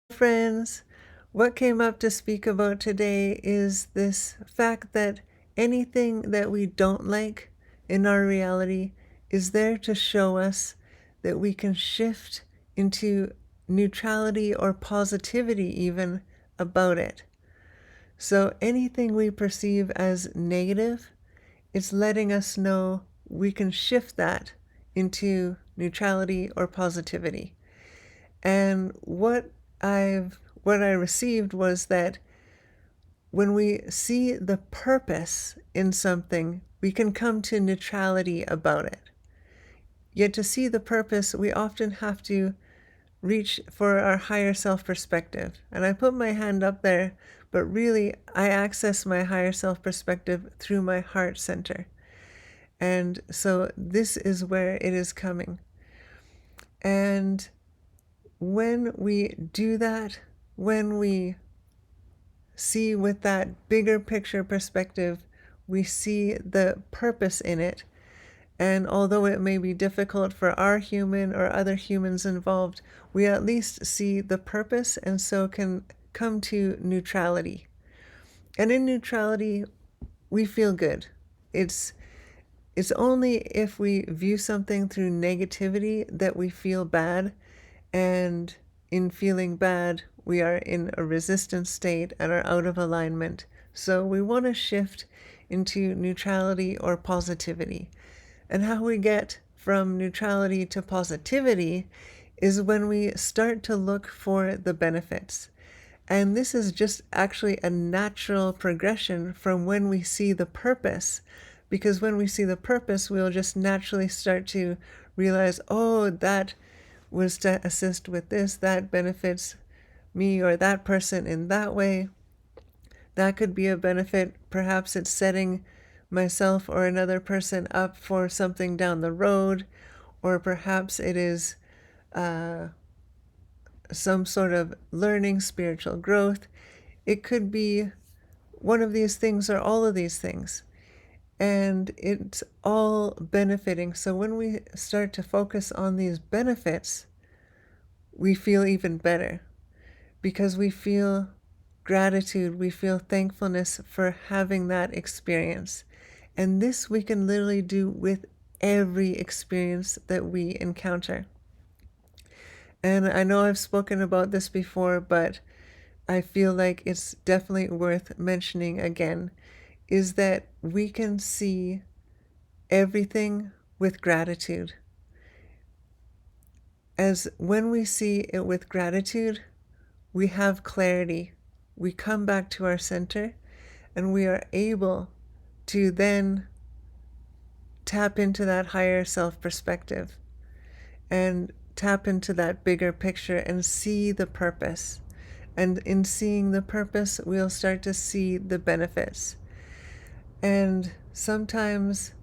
Friends, what came up to speak about today is this fact that anything that we don't like in our reality is there to show us that we can shift into neutrality or positivity even about it. So anything we perceive as negative, it's letting us know we can shift that into neutrality or positivity. And what I received was that when we see the purpose in something, we can come to neutrality about it. Yet to see the purpose, we often have to reach for our higher self perspective. And I put my hand up there, but really I access my higher self perspective through my heart center. And so this is where it is coming. And when we do that, when we see with that bigger picture perspective, we see the purpose in it. And although it may be difficult for our human or other humans involved, we at least see the purpose and so can come to neutrality. And in neutrality, we feel good. It's only if we view something through negativity that we feel bad, and in feeling bad, we are in a resistance state and are out of alignment. So we want to shift into neutrality or positivity. And how we get from neutrality to positivity is when we start to look for the benefits. And this is just actually a natural progression from when we see the purpose. Because when we see the purpose, we'll just naturally start to realize, oh, that was to assist with this, that benefits me or that person in that way. That could be a benefit. Perhaps it's setting myself or another person up for something down the road, or perhaps it is some sort of learning, spiritual growth. It could be one of these things or all of these things. And it's all benefiting. So when we start to focus on these benefits, we feel even better because we feel gratitude, we feel thankfulness for having that experience. And this we can literally do with every experience that we encounter. And I know I've spoken about this before, but I feel like it's definitely worth mentioning again, is that we can see everything with gratitude. As when we see it with gratitude, we have clarity. We come back to our center and we are able to then tap into that higher self perspective and tap into that bigger picture and see the purpose. And in seeing the purpose, we'll start to see the benefits. And sometimes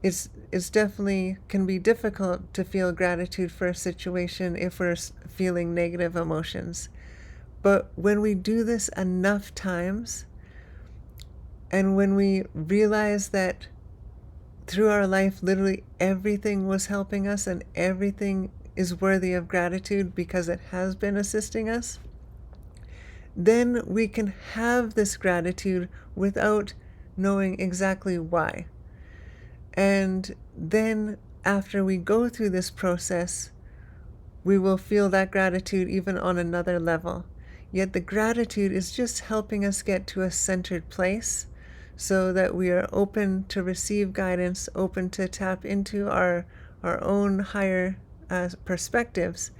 it's definitely can be difficult to feel gratitude for a situation if we're feeling negative emotions. But when we do this enough times, and when we realize that through our life, literally everything was helping us and everything is worthy of gratitude because it has been assisting us, then we can have this gratitude without knowing exactly why. And then after we go through this process, we will feel that gratitude even on another level. Yet the gratitude is just helping us get to a centered place so that we are open to receive guidance, open to tap into our own higher perspectives.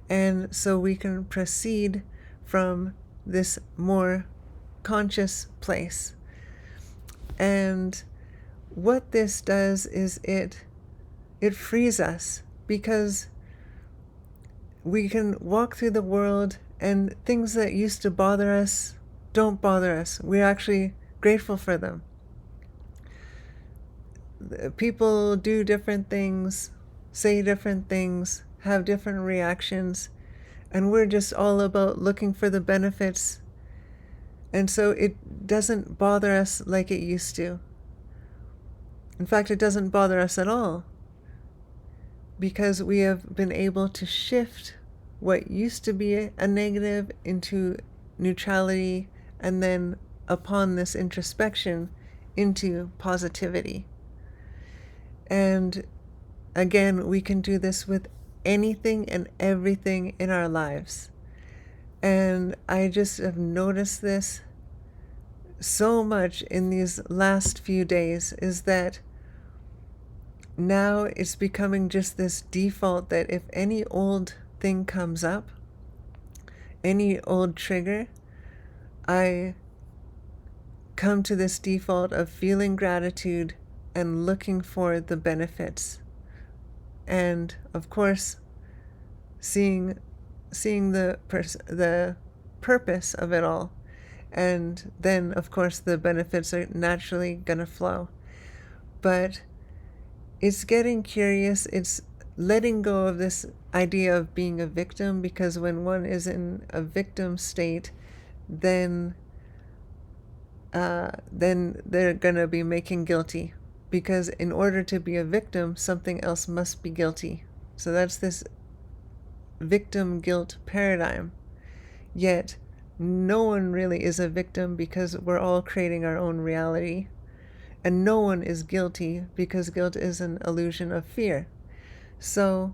And so we can proceed from this more conscious place. And what this does is it frees us, because we can walk through the world and things that used to bother us don't bother us. We're actually grateful for them. People do different things, say different things, have different reactions, and we're just all about looking for the benefits. And so it doesn't bother us like it used to. In fact, it doesn't bother us at all, because we have been able to shift what used to be a negative into neutrality, and then upon this introspection into positivity. And again, we can do this with anything and everything in our lives. And I just have noticed this so much in these last few days, is that now it's becoming just this default that if any old thing comes up, any old trigger, I come to this default of feeling gratitude and looking for the benefits. And of course, seeing the purpose of it all. And then, of course, the benefits are naturally going to flow. But it's getting curious. It's letting go of this idea of being a victim, because when one is in a victim state, then they're going to be making guilty, because in order to be a victim, something else must be guilty. So that's this victim guilt paradigm. Yet no one really is a victim, because we're all creating our own reality. And no one is guilty, because guilt is an illusion of fear. So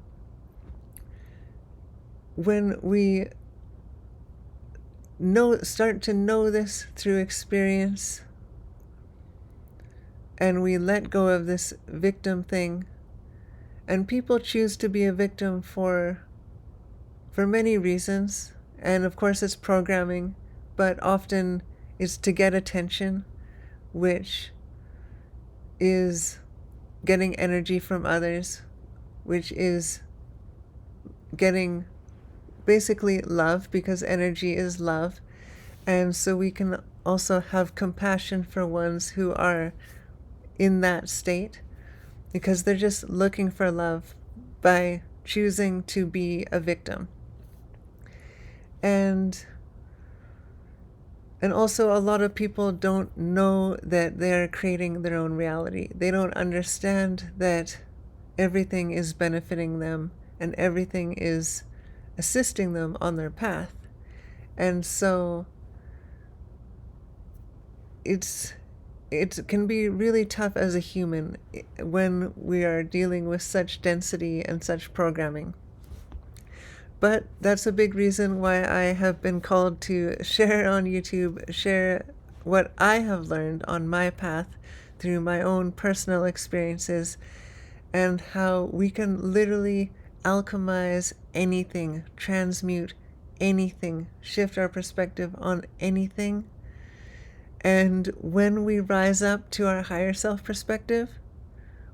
when we start to know this through experience, and we let go of this victim thing, and people choose to be a victim for many reasons, and of course it's programming, but often it's to get attention, which is getting energy from others, which is getting basically love, because energy is love. And so we can also have compassion for ones who are in that state, because they're just looking for love by choosing to be a victim. And also, a lot of people don't know that they're creating their own reality. They don't understand that everything is benefiting them and everything is assisting them on their path. And so it can be really tough as a human when we are dealing with such density and such programming. But that's a big reason why I have been called to share on YouTube, share what I have learned on my path through my own personal experiences, and how we can literally alchemize anything, transmute anything, shift our perspective on anything. And when we rise up to our higher self perspective,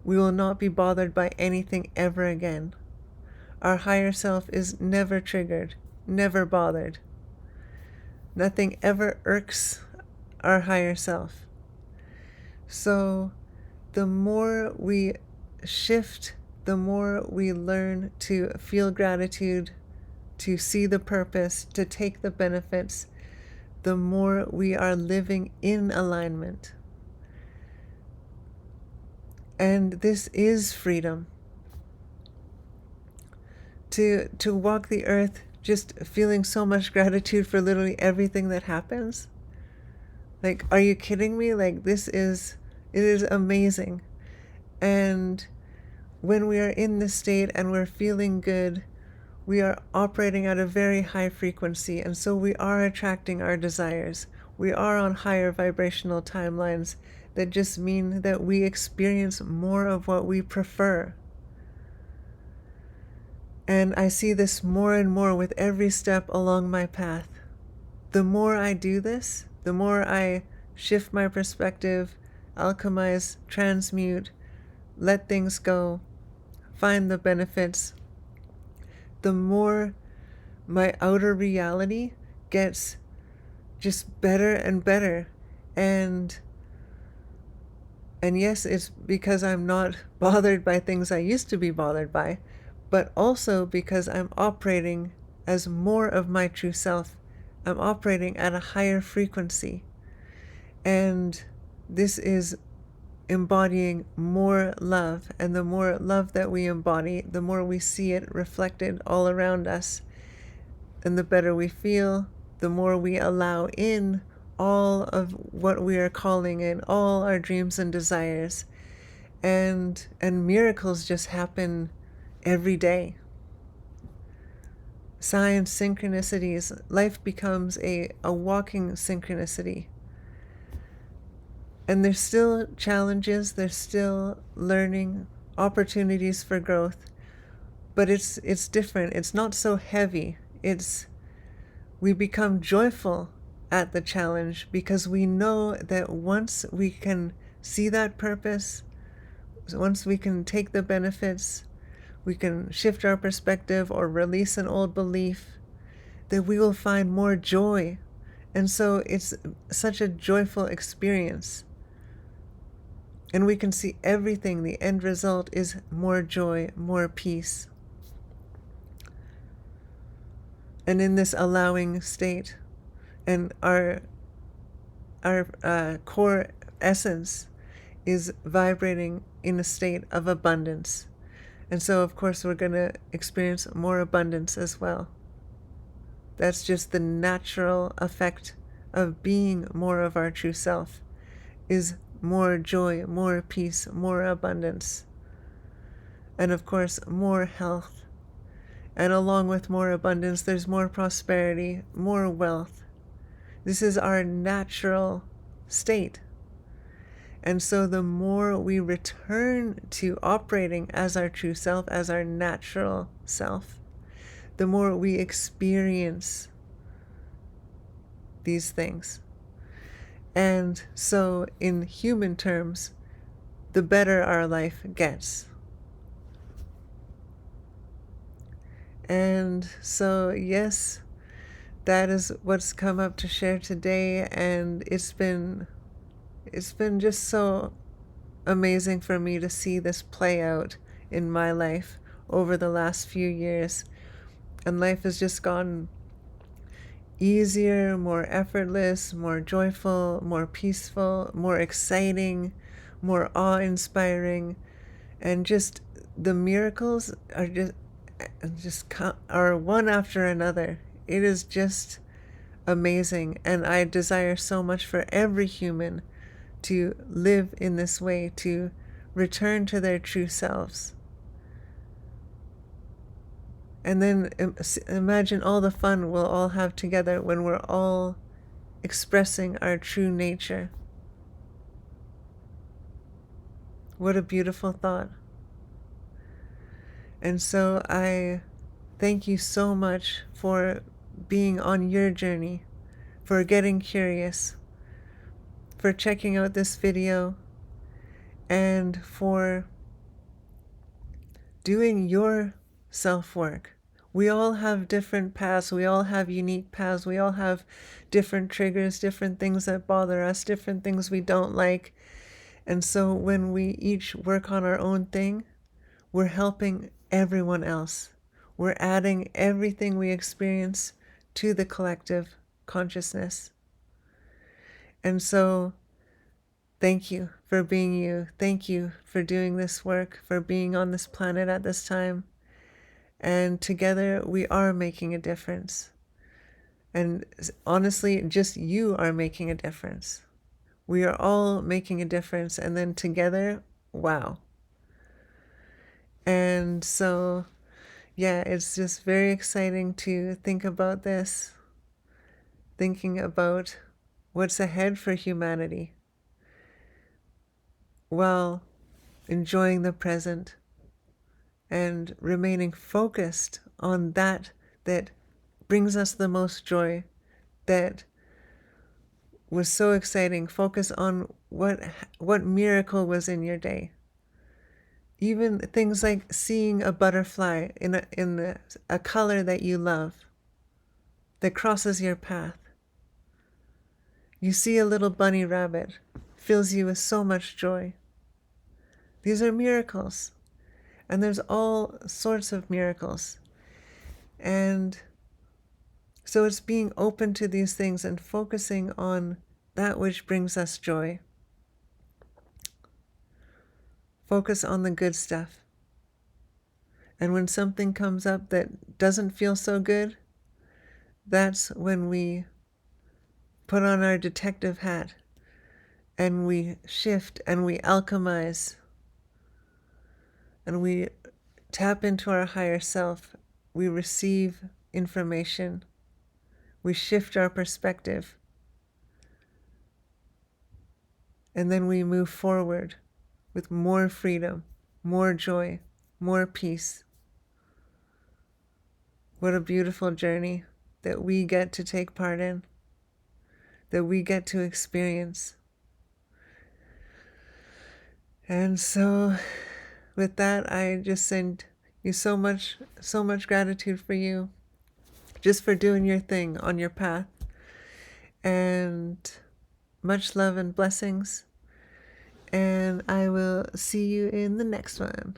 we will not be bothered by anything ever again. Our higher self is never triggered, never bothered. Nothing ever irks our higher self. So the more we shift, the more we learn to feel gratitude, to see the purpose, to take the benefits, the more we are living in alignment. And this is freedom. To walk the earth just feeling so much gratitude for literally everything that happens. Like, are you kidding me? Like, it is amazing. And when we are in this state and we're feeling good, we are operating at a very high frequency, and so we are attracting our desires. We are on higher vibrational timelines that just mean that we experience more of what we prefer. And I see this more and more with every step along my path. The more I do this, the more I shift my perspective, alchemize, transmute, let things go, find the benefits, the more my outer reality gets just better and better. And yes, it's because I'm not bothered by things I used to be bothered by, but also because I'm operating as more of my true self. I'm operating at a higher frequency. And this is embodying more love. And the more love that we embody, the more we see it reflected all around us. and the better we feel, the more we allow in all of what we are calling in, all our dreams and desires. And miracles just happen every day. Signs, synchronicities, life becomes a walking synchronicity. And there's still challenges, there's still learning, opportunities for growth, but it's different. It's not so heavy. We become joyful at the challenge because we know that once we can see that purpose, once we can take the benefits, we can shift our perspective or release an old belief, that we will find more joy. And so it's such a joyful experience. And we can see everything. The end result is more joy, more peace. And in this allowing state, and our core essence is vibrating in a state of abundance. And so, of course, we're going to experience more abundance as well. That's just the natural effect of being more of our true self, is more joy, more peace, more abundance, and of course, more health. And along with more abundance, there's more prosperity, more wealth. This is our natural state. And so the more we return to operating as our true self, as our natural self, the more we experience these things. And so in human terms, the better our life gets. And so, yes, that is what's come up to share today. And it's been just so amazing for me to see this play out in my life over the last few years. And life has just gone easier, more effortless, more joyful, more peaceful, more exciting, more awe-inspiring. And just the miracles are are one after another. It is just amazing. And I desire so much for every human to live in this way, to return to their true selves. And then imagine all the fun we'll all have together when we're all expressing our true nature. What a beautiful thought. And so I thank you so much for being on your journey, for getting curious, for checking out this video, and for doing your self-work. We all have different paths. We all have unique paths. We all have different triggers, different things that bother us, different things we don't like. And so when we each work on our own thing, we're helping everyone else. We're adding everything we experience to the collective consciousness. And so thank you for being you. Thank you for doing this work, for being on this planet at this time. And together we are making a difference. And honestly, just you are making a difference. We are all making a difference. And then together, wow. And so, yeah, it's just very exciting to think about this, thinking about what's ahead for humanity while enjoying the present and remaining focused on that brings us the most joy, that was so exciting. Focus on what miracle was in your day. Even things like seeing a butterfly in a color that you love, that crosses your path. You see a little bunny rabbit, fills you with so much joy. These are miracles. And there's all sorts of miracles. And so it's being open to these things and focusing on that which brings us joy. Focus on the good stuff. And when something comes up that doesn't feel so good, That's when we put on our detective hat and we shift and we alchemize and we tap into our higher self. We receive information. We shift our perspective. And then we move forward with more freedom, more joy, more peace. What a beautiful journey that we get to take part in, that we get to experience. And so with that, I just send you so much gratitude for you, just for doing your thing on your path. And much love and blessings. And I will see you in the next one.